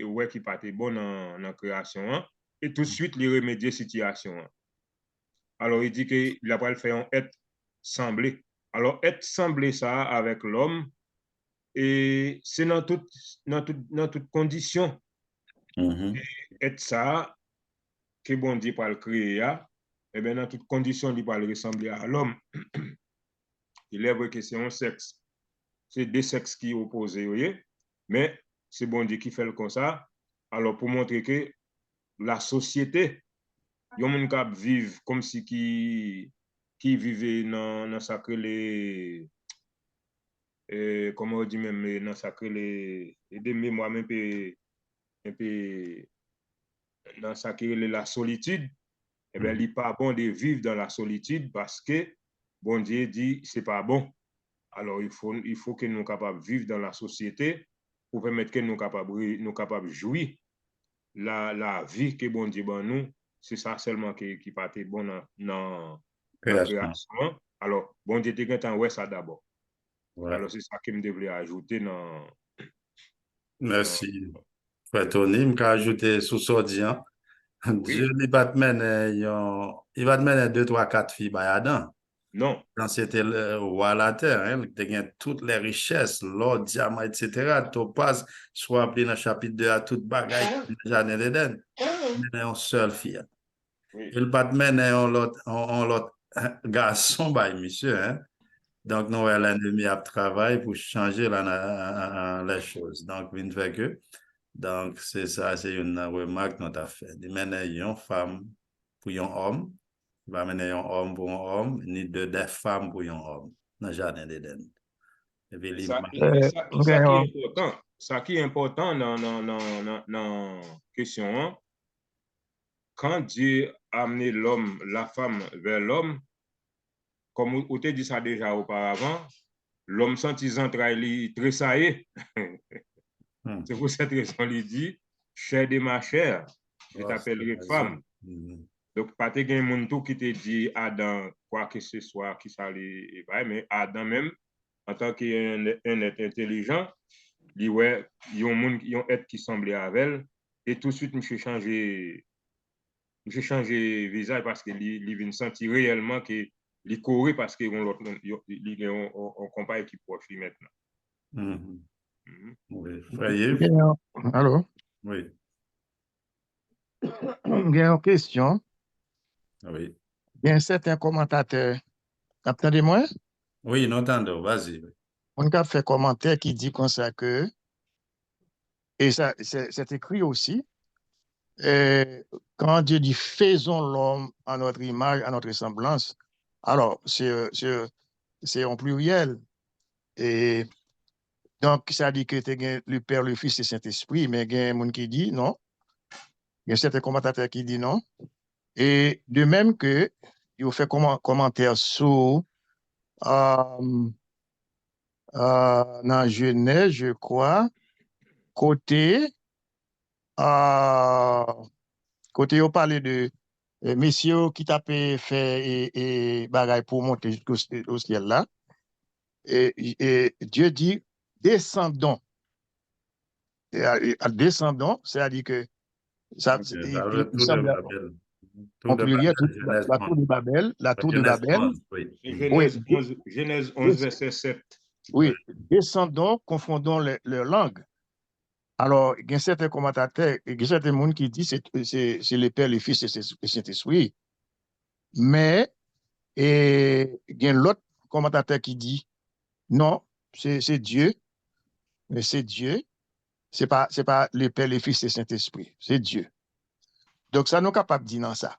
Speaker 6: ouais qui partait bon dans la création. Hein? Et tout de suite, il remédier la situation. Hein? Alors, il dit qu'il a pas le fait un être semblé. Alors, être semblé ça avec l'homme, et c'est dans toute condition. Être ça, que bon Dieu pas le créer, et bien dans toute condition, il va le ressembler à l'homme. Il est vrai que c'est un sexe. C'est deux sexes qui opposent, vous voyez? Mais c'est bon Dieu qui fait le comme ça. Alors, pour montrer que la société, il y a des gens qui vivent comme si qui vivaient dans sacré les comment on dit même dans sacré les des mémoires un peu dans ça qui est la solitude, eh bien, il n'est pas bon de vivre dans la solitude parce que bon Dieu dit c'est pas bon. Alors, il faut que nous soyons capables de vivre dans la société pour permettre que nous soyons capables de jouir la vie que bon Dieu ban nous. C'est ça seulement qui pas été bon dans la création. Alors, bon Dieu te content ouais ça d'abord.
Speaker 3: Ouais.
Speaker 6: Alors, c'est ça que je devrais ajouter dans.
Speaker 3: Merci. Frère Tony, je vais ajouter sous sordian. Dieu, il va te mener 2, 3, 4 filles à Adam.
Speaker 6: Non.
Speaker 3: Quand c'était le roi de la terre, hein, il a toutes les richesses, l'or, diamant, etc. Topaz, soit appelé dans le chapitre 2 à toute bagaille dans le jardin d'Éden. Il y a une seule fille. Il va te mener un autre garçon, monsieur. Hein. Donc, nous, l'ennemi a travaillé pour changer les choses. Donc, il fait que. Donc, c'est ça, c'est une remarque que nous avons fait. Il mène une femme pour un homme, il va mener un homme pour un homme, ni des femmes pour un homme dans le jardin d'Éden.
Speaker 6: Ça qui est important dans la question, quand Dieu a amené l'homme, la femme vers l'homme, comme on t'a dit ça déjà auparavant, l'homme senti entrailles tressaillé. C'est pour cette raison qu'il dit, chair de ma chair, je t'appellerai femme. Donc, pas de gen moun tout qui te dit Adam, quoi que ce soit, qui ça les mais Adam même, en tant qu'un être intelligent, il y a un être qui semblait avec elle, et tout de suite, je changé visage parce que il vient sentir réellement que il courait parce qu'il y a un compagnon qui proche lui maintenant.
Speaker 3: Oui, frère Yves.
Speaker 1: Allô?
Speaker 3: Oui.
Speaker 1: Il y a une question.
Speaker 3: Oui.
Speaker 1: Il y a un certain commentateur. Attendez-moi.
Speaker 3: Oui, nous entendons, vas-y.
Speaker 1: On a fait un commentaire qui dit comme ça que, et ça, c'est écrit aussi, quand Dieu dit faisons l'homme à notre image, à notre semblance, alors c'est en pluriel. Et donc, ça dit que tu as le Père, le Fils et le Saint-Esprit, mais il y a un monde qui dit non. Il y a certains commentateurs qui disent non. Et de même que, il ont fait commentaire sur dans Genèse, je crois, côté on parlait de messieurs qui tapaient fait et bagaille pour monter jusqu'au ciel là. Et Dieu dit descendons. Descendons, c'est-à-dire que ça, il semble en pluriel, la tour de Babel, la tour de Babel.
Speaker 6: Genèse 11, verset 7.
Speaker 1: Oui, descendons, confondons leurs langues. Alors, il y a certains commentateurs, il y a certains gens qui disent que c'est le Père, le Fils et le Saint-Esprit. Mais il y a l'autre commentateur qui dit non, c'est Dieu, mais c'est Dieu. C'est pas le Père, le Fils et le Saint-Esprit, c'est Dieu. Donc, ça, nous sommes capables de dire dans ça.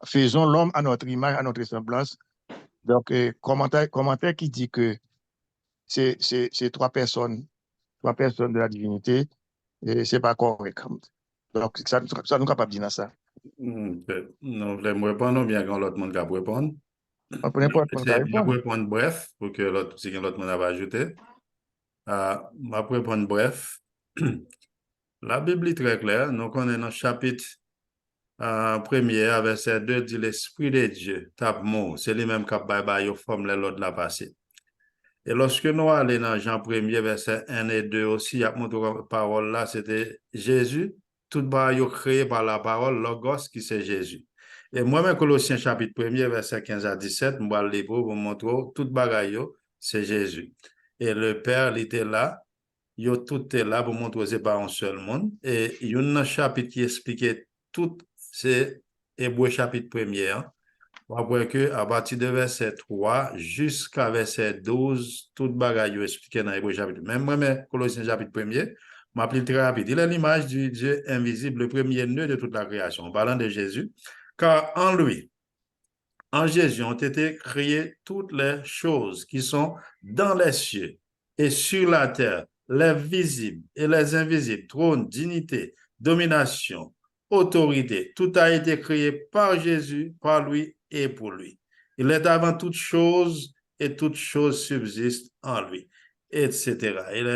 Speaker 1: Faisons l'homme à notre image, à notre semblance. Donc, commentaire qui dit que c'est trois personnes de la divinité, et ce n'est pas correct. Donc, ça nous sommes capables de dire ça.
Speaker 3: Non, voulons répondre bien quand l'autre monde va répondre.
Speaker 1: Je vais
Speaker 3: répondre bref pour que l'autre monde va ajouter. Je vais répondre bref. La Bible est très claire. Nous connaissons dans le chapitre 1er, verset 2, dit l'Esprit de Dieu, tape mot, c'est lui-même qui a forme l'autre la passé. Et lorsque nous allons dans Jean 1er, verset 1 et 2 aussi, il y a montré parole là, c'était Jésus, tout bagaille créé par la parole, Logos, qui c'est Jésus. Et moi-même, Colossiens chapitre 1er, verset 15 à 17, je vais le pour vous montrer, tout bagaille, c'est Jésus. Et le Père, il était là, tout est là pour montrer que ce n'est pas un seul monde. Et il y a un chapitre qui expliquait tout, c'est Hébreu chapitre 1er. Hein. On voit que à partir de verset 3 jusqu'à verset 12, tout bagaille expliqué dans Hébreu chapitre. Même moi, Colossiens chapitre 1er, je m'appelle très rapide. Il est l'image du Dieu invisible, le premier nœud de toute la création, en parlant de Jésus, car en lui, en Jésus, ont été créées toutes les choses qui sont dans les cieux et sur la terre, les visibles et les invisibles, trône, dignité, domination, autorité. Tout a été créé par Jésus, par lui et pour lui. Il est avant toute chose et toute chose subsiste en lui, etc. Il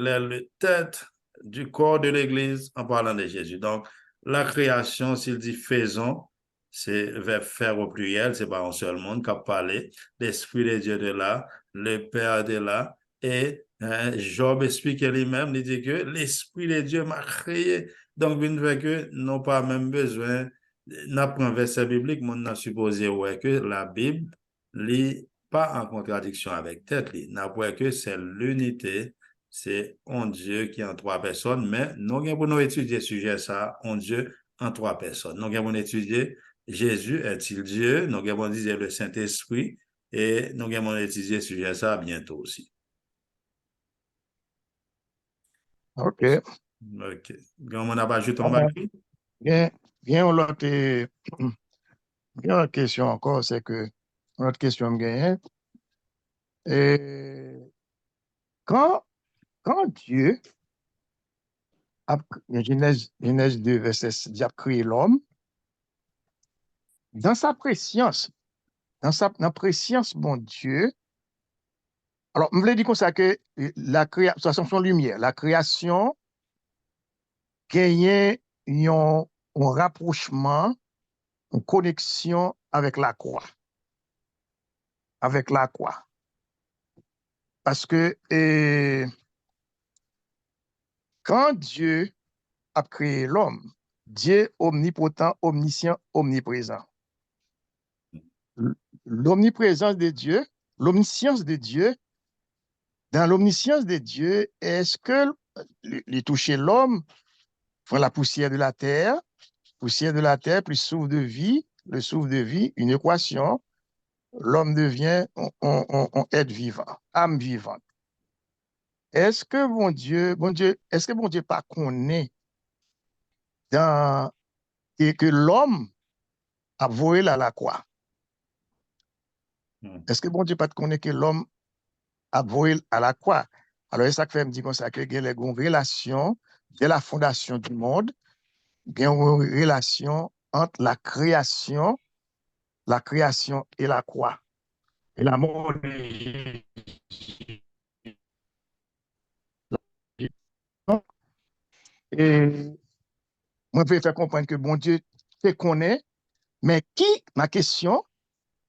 Speaker 3: est le tête du corps de l'Église en parlant de Jésus. Donc, la création, s'il dit faisons, c'est verbe faire au pluriel, c'est pas un seul monde qui a parlé. L'Esprit de Dieu de là, le Père de là, et Job explique lui-même, il dit que l'Esprit de Dieu m'a créé. Donc, une fois que nous pas même besoin d'apprendre un verset biblique, on a supposé ouais, que la Bible n'est pas en contradiction avec tête. N'a pas que c'est l'unité, c'est un Dieu qui est en trois personnes, mais nous avons nous étudier sujet ça, un Dieu en trois personnes. Nous avons étudié Jésus est-il Dieu, nous avons dit le Saint-Esprit, et nous avons étudié sujet ça bientôt aussi.
Speaker 1: OK.
Speaker 3: OK. On n'a pas ajouté un
Speaker 1: Ah,
Speaker 3: bagage?
Speaker 1: bien, l'autre question encore, c'est que notre question me gagne. Et quand Dieu Genèse 2, verset 6, Dieu a créé l'homme, dans sa préscience, dans la préscience, mon Dieu, alors, je voulais dire comme ça que la création, son lumière, la création gagne un rapprochement, une connexion avec la croix. Avec la croix. Parce que quand Dieu a créé l'homme, Dieu omnipotent, omniscient, omniprésent. L'omniprésence de Dieu, l'omniscience de Dieu, dans l'omniscience de Dieu, est-ce que les toucher l'homme, prend la poussière de la terre plus souffle de vie, le souffle de vie, une équation, l'homme devient un être vivant, âme vivante. Est-ce que est-ce que bon Dieu pas connaît et que l'homme a volé à la croix? Est-ce que bon Dieu pas connaît que l'homme a volé à la croix? Alors, c'est ça que fait me dire comme ça, que il y a une relation de la fondation du monde, il y a une relation entre la création et la croix. Et la mort de Jésus. Et moi, je vais faire comprendre que bon Dieu te connaît, mais ma question,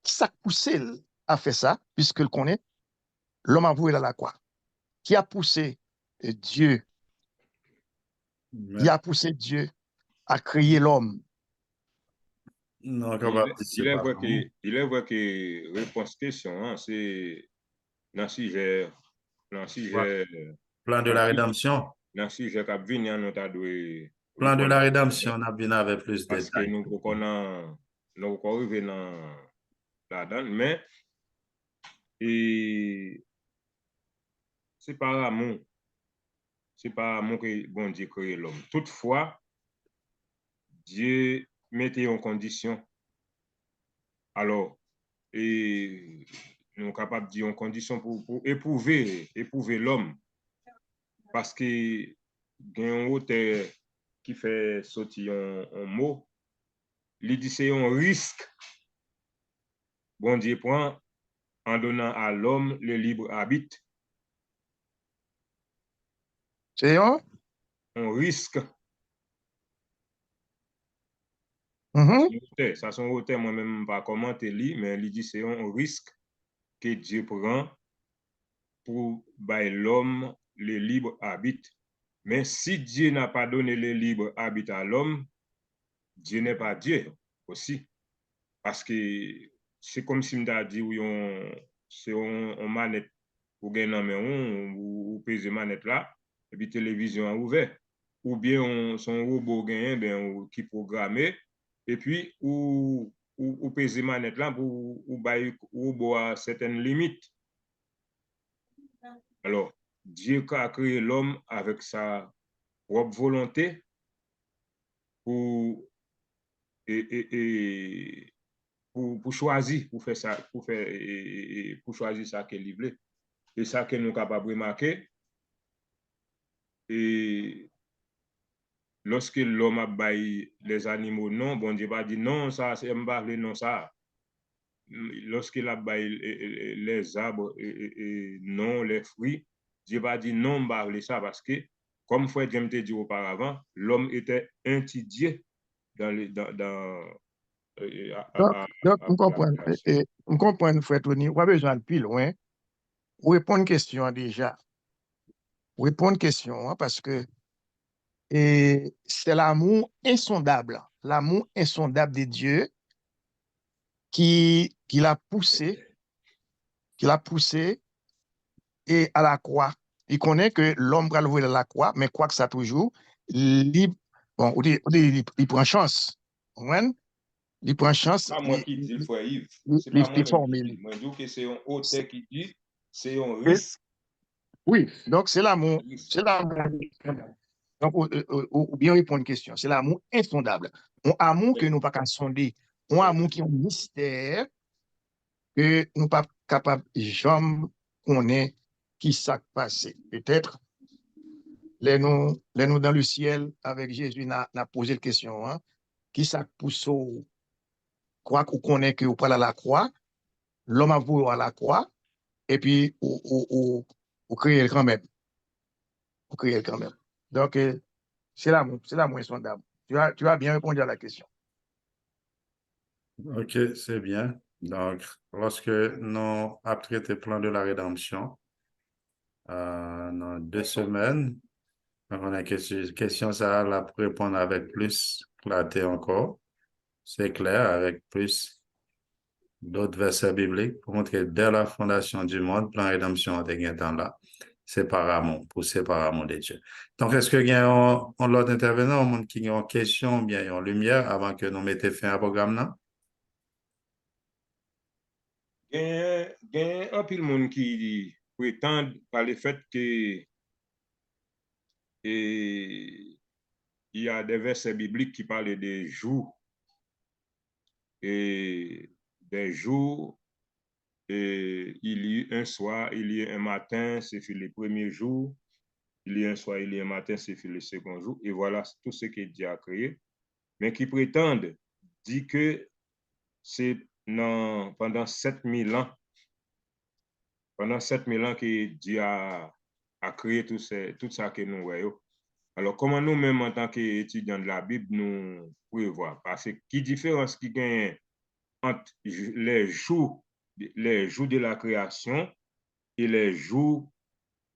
Speaker 1: qui s'est poussé à faire ça, puisqu'il connaît, l'homme a voué à la croix. Qui a poussé Dieu? Il a poussé Dieu à créer l'homme.
Speaker 3: Non,
Speaker 6: Il est vrai que réponse question, hein, c'est dans sujet
Speaker 3: plan de la rédemption.
Speaker 6: dans sujet qu'a venu nous t'a doué
Speaker 3: Plan de la rédemption, on a bien avec plus de
Speaker 6: parce que
Speaker 3: détails.
Speaker 6: nous arriver dans la donne, mais et c'est par amour que bon Dieu crée l'homme. Toutefois, Dieu mettait en condition. Alors, et nous sommes capables de dire en condition pour éprouver l'homme. Parce que il y a un auteur qui fait sortir un mot, il dit c'est un risque. Bon Dieu prend en donnant à l'homme le libre arbitre.
Speaker 1: C'est un
Speaker 6: risque. Ça, son auteur, moi-même, pas commenter lui, mais il dit c'est un risque que Dieu prend pour l'homme le libre arbitre. Mais si Dieu n'a pas donné le libre arbitre à l'homme, Dieu n'est pas Dieu aussi. Parce que c'est comme si on dit, oui, c'est on manette pour gagner ou peser manette là, et puis télévision a ouvert. Ou bien son robot gagne qui programmé, et puis ou peser manette là pour robot à certaines limites. Alors, Dieu a créé l'homme avec sa propre volonté pour pour choisir, pour faire ça, pour choisir ça qu'il voulait. Et ça que nous sommes capables de remarquer. Et lorsque l'homme a baillé les animaux non, bon Dieu pas dit non, ça c'est m'parler non ça. Lorsqu'il a baillé les arbres et non les fruits, Dieu pas dit non m'parler ça parce que comme frère James te dit auparavant, l'homme était un petit Dieu dans les dans
Speaker 1: Donc,
Speaker 6: à la création.
Speaker 1: on comprend, frère Tony, on a besoin de plus loin. Ou répondre une question déjà. Ou répondre une question, hein, parce que c'est l'amour insondable de Dieu qui l'a poussé et à la croix. Il connaît que l'homme va le voir à la croix, mais quoi que ça toujours, bon, il prend chance. Il prend chance.
Speaker 6: Pas moi qui dis, frère Yves.
Speaker 1: Il
Speaker 6: C'est pas moi-même
Speaker 1: forme.
Speaker 6: qui dis. Moi, je dis que c'est un auteur qui dit, c'est un
Speaker 1: Et-
Speaker 6: risque.
Speaker 1: Oui, donc c'est l'amour. C'est l'amour. Donc, ou bien répondre à une question. C'est l'amour insondable. Un amour que nous pas qu'à sonder. Un amour qui est un mystère que nous pas capable jamais connaître qui s'est passé. Peut-être, nous dans le ciel avec Jésus, n'a posé la question, hein, qui s'est poussé, quoi qu'on connaît que vous parlez à la croix, l'homme a voulu à la croix, et puis, ou créer quand même. Ou créer quand même. Donc, c'est l'amour insondable. Tu as bien répondu à la question.
Speaker 3: OK, c'est bien. Donc, lorsque nous avons traité le plan de la rédemption, dans 2 semaines, donc on a question ça là pour répondre avec plus clarté encore. C'est clair, avec plus d'autres versets bibliques pour montrer que dès la fondation du monde, le plan de rédemption a été dans là. C'est par amour, poussé par amour de Dieu. Donc, est-ce que il y a un l'autre intervenant, au monde qui a une question, bien une lumière avant que nous mettions fin à programme là?
Speaker 6: Gen un pile monde qui prétend par le fait que il y a des versets bibliques qui parlent des jours et des jours et il y a un soir, il y a un matin, c'est fait le premier jour, il y a un soir, il y a un matin, c'est fait le second jour et voilà tout ce que Dieu a créé, mais qui prétendent dire que c'est pendant 7000 ans que Dieu a créé tout ça que nous voyons. Alors, comment nous-mêmes, en tant qu'étudiants de la Bible, nous pouvons voir? Parce que qui différence qui gagne entre les jours de la création et les jours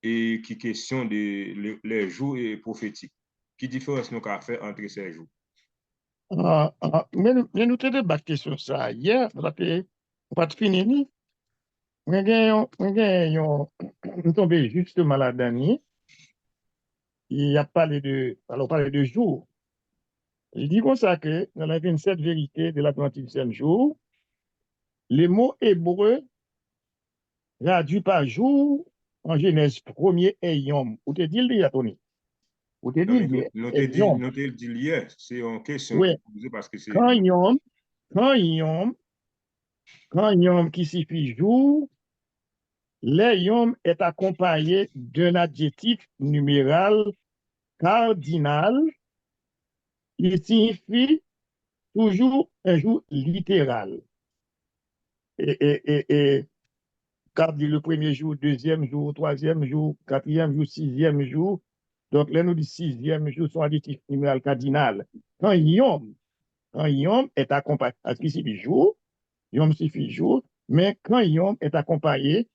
Speaker 6: et qui question les jours et prophétiques? Qui différence nous avons fait entre ces jours?
Speaker 1: Mais nous te débattre sur ça hier, on va finir. Nous tombé justement là-dedans. Il a parlé de jour. Il dit comme ça que dans la 27 vérité de la 27e jour, les mots hébreux traduits par jour en Genèse 1er est yom. Ou te dit le déjà, Tony? Ou te dit le
Speaker 6: Nous
Speaker 1: yom?
Speaker 6: te dit hier, c'est une question
Speaker 1: Oui.
Speaker 6: qui est posée parce que c'est.
Speaker 1: Quand yom qui signifie jour, le yom est accompagné d'un adjectif numéral cardinal. Il signifie toujours un jour littéral. Et quand dit le premier jour, deuxième jour, troisième jour, quatrième jour, sixième jour, donc là nous dit sixième jour, son adjectif numéral cardinal. Quand yom est accompagné, parce qu'il signifie jour, yom signifie jour, mais quand yom est accompagné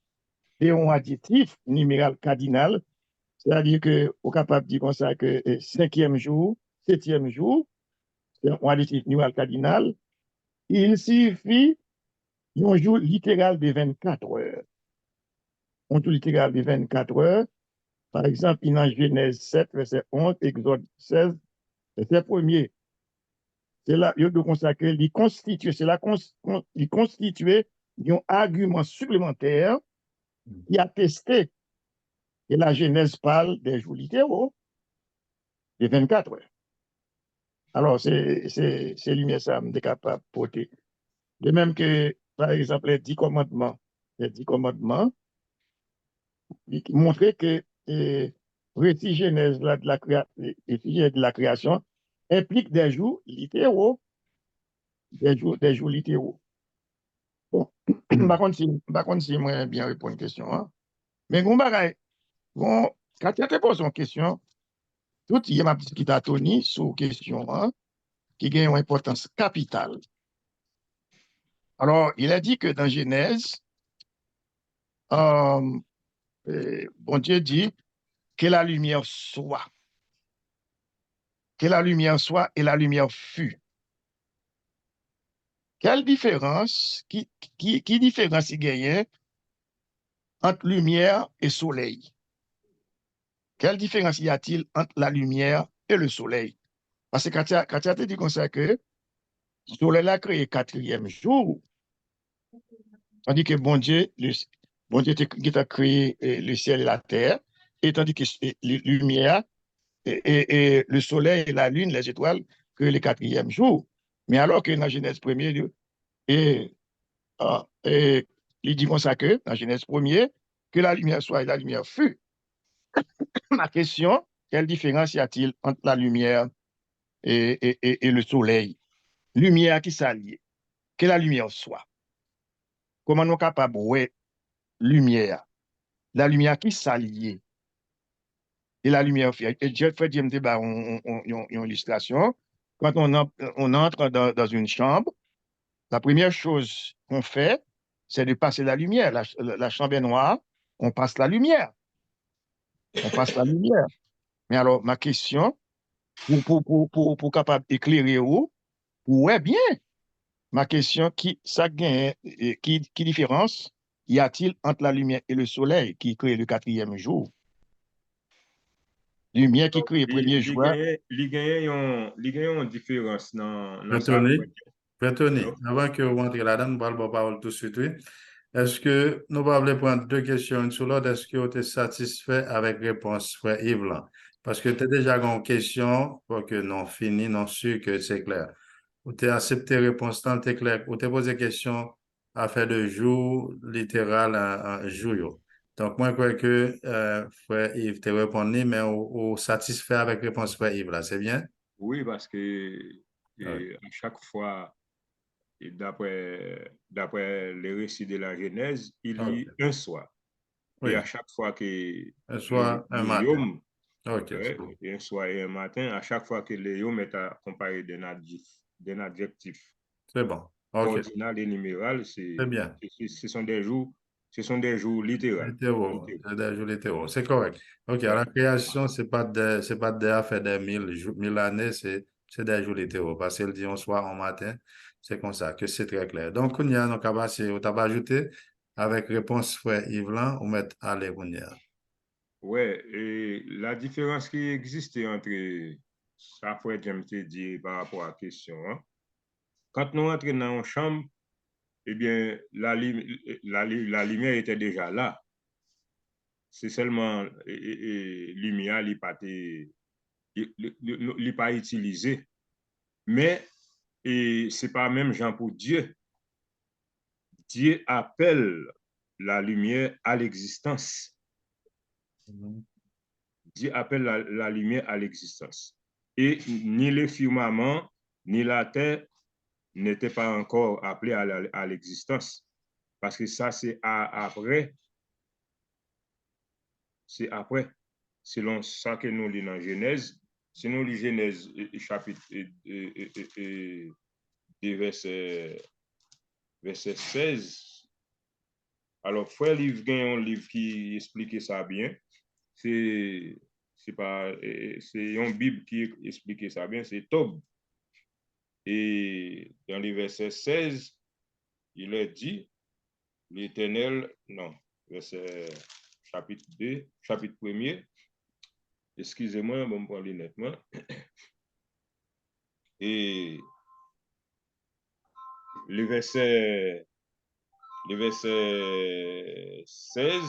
Speaker 1: d'un adjectif numéral cardinal, c'est-à-dire que on est capable de dire comme ça que cinquième jour, septième jour, c'est un adjectif numéral cardinal, il suffit un jour littéral de 24 heures. Un jour littéral de 24 heures, par exemple, dans Genèse 7, verset 11, Exode 16, verset 1er. C'est là, il doit consacrer, il constitue un argument supplémentaire qui atteste que la Genèse parle des jours littéraux de 24 heures. Alors, c'est lumière ça, je suis capable de porter. De même que, par exemple, les 10 commandements, qui montraient que récit Genèse là, de la création implique des jours littéraux, des jours littéraux. Bon, par contre, si moi bien répondre à une question, hein. Mais bon, bagaille, bon, quand tu te poses une question, tout y a ma petite qui t'a Tony sur question, hein, qui a une importance capitale. Alors, il a dit que dans Genèse, bon Dieu dit que la lumière soit, que la lumière soit et la lumière fut. Quelle différence, qui différence il y a entre lumière et soleil? Quelle différence y a-t-il entre la lumière et le soleil? Parce que quand tu as dit comme ça que le soleil a créé 4e jour, tandis que bon Dieu qui a créé le ciel et la terre, et tandis que la lumière et le soleil, la lune, les étoiles, créent le 4e jour. Mais alors que dans Genèse 1er, et, il dit comme ça que, dans Genèse 1er, que la lumière soit et la lumière fut. Ma question, quelle différence y a-t-il entre la lumière et le soleil? Lumière qui s'allie, que la lumière soit. Comment nous sommes capables de voir la lumière qui s'allie et la lumière fait. Et Dieu fait une illustration. Quand on entre dans une chambre, la première chose qu'on fait, c'est de passer la lumière. La chambre est noire, on passe la lumière. On passe la lumière. Mais alors, ma question, pour capable d'éclairer où, ouais bien, ma question, qui différence y a-t-il entre la lumière et le soleil qui crée le 4e jour? Lumière qui crée le premier jour.
Speaker 6: Il y a une différence dans ça.
Speaker 3: Frère Tony,
Speaker 6: Non?
Speaker 3: avant que vous rentrez là-dedans, nous parlons pas parole tout de suite, oui. Est-ce que nous pouvons prendre deux questions une sur l'autre? Est-ce que vous êtes satisfait avec réponse, frère Yves là? Parce que tu as déjà une question pour que nous finissions, non sûr que c'est clair. Vous avez accepté réponse tant c'est clair. Vous avez posé question à faire de jour littéral à jour. Donc, moi, je crois que frère Yves t'a répondu, mais vous satisfait avec réponse frère Yves là, c'est bien?
Speaker 6: Oui, parce que
Speaker 3: Oui.
Speaker 6: à chaque fois, et d'après les récits de la Genèse, il y
Speaker 3: Ok.
Speaker 6: a un soir. Et
Speaker 3: Oui.
Speaker 6: à chaque fois que
Speaker 3: Un soir, un matin.
Speaker 6: Léum,
Speaker 3: Ok, c'est
Speaker 6: ouais,
Speaker 3: bon.
Speaker 6: et un soir et un matin, à chaque fois que Léum est accompagné d'un adjectif
Speaker 3: C'est bon. Ok,
Speaker 6: ordinal et numéral,
Speaker 3: c'est bien.
Speaker 6: ce sont des jours littéraux.
Speaker 3: Littéraux, c'est des jours littéraux. C'est correct. Ok, à la création, c'est pas des affaires des 1000 années, c'est des jours littéraux. Parce qu'il dit on soir, en matin, c'est comme ça, que c'est très clair. Donc, on y a, donc, on t'a ajouté avec réponse frère Yvelan, on met à l'évonière.
Speaker 6: Ouais, et la différence qui existe entre ça, frère James te dit par rapport à la question, hein. Quand nous entrons dans une chambre, eh bien, la lumière était déjà là. C'est seulement lumière, il pas utilisé. Mais c'est pas même Jean pour Dieu. Dieu appelle la lumière à l'existence. Dieu appelle la lumière à l'existence. Et ni le firmament, ni la terre n'étaient pas encore appelés à l'existence. Parce que ça, c'est après. C'est après. Selon ça que nous lisons dans Genèse. Si nous lisons Genèse chapitre verset 16. Alors, frère livre, il y a un livre qui explique ça bien. C'est une Bible qui explique ça bien, c'est Tob. Et dans le verset 16, il est dit, l'Éternel, non, verset chapitre 2, chapitre 1er, excusez-moi, bon, pour aller nettement. Et le verset 16,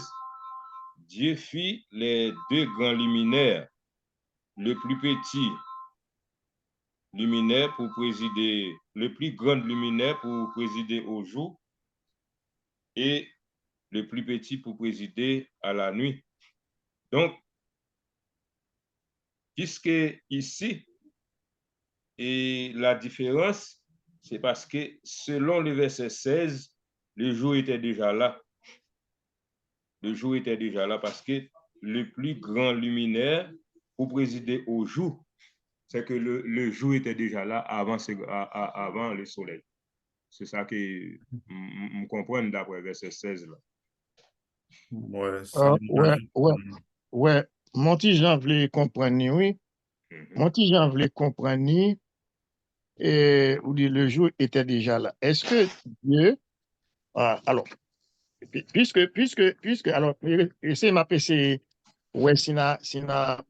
Speaker 6: Dieu fit les deux grands luminaires, le plus petit luminaire pour présider, le plus grand luminaire pour présider au jour et le plus petit pour présider à la nuit. Donc, puisque ici, et la différence, c'est parce que selon le verset 16, le jour était déjà là. Le jour était déjà là parce que le plus grand luminaire pour présider au jour, c'est que le jour était déjà là avant le soleil. C'est ça que je comprends d'après verset 16 là.
Speaker 3: Ouais, ça
Speaker 1: Ouais. Mon petit Jean voulait comprendre, oui. Mon petit Jean voulait comprendre, et ou dit le jour était déjà là. Est-ce que Dieu, alors, puisque, alors, c'est ma PC, ouais, si n'a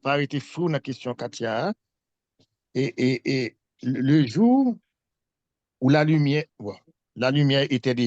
Speaker 1: pas été flou dans la question Katia, et le jour où la lumière était déjà